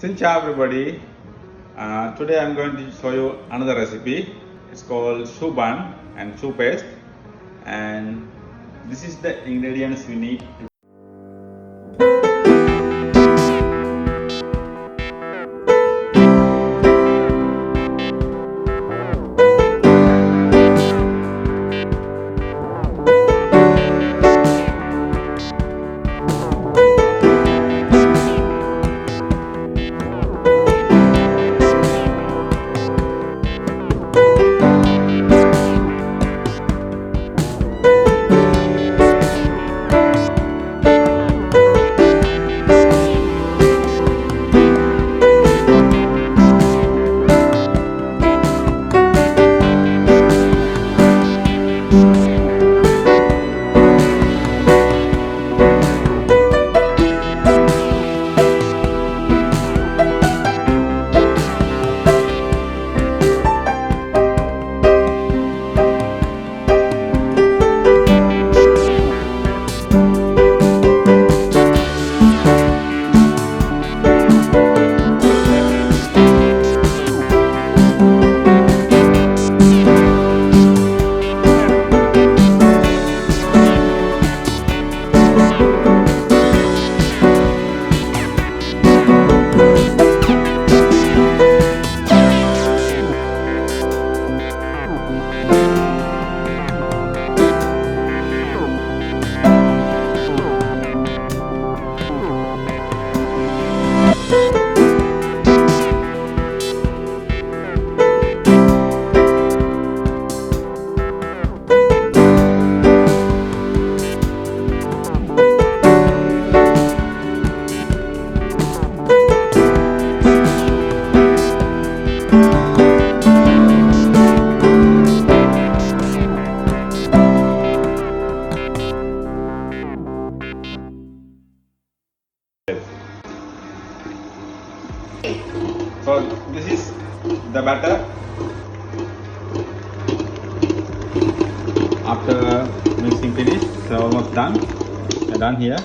Xin chào everybody. Today I'm going to show you another recipe. It's called choux bun and choux paste, and this is the ingredients we need. So this is the batter. After mixing finish, it's almost done. We're done here.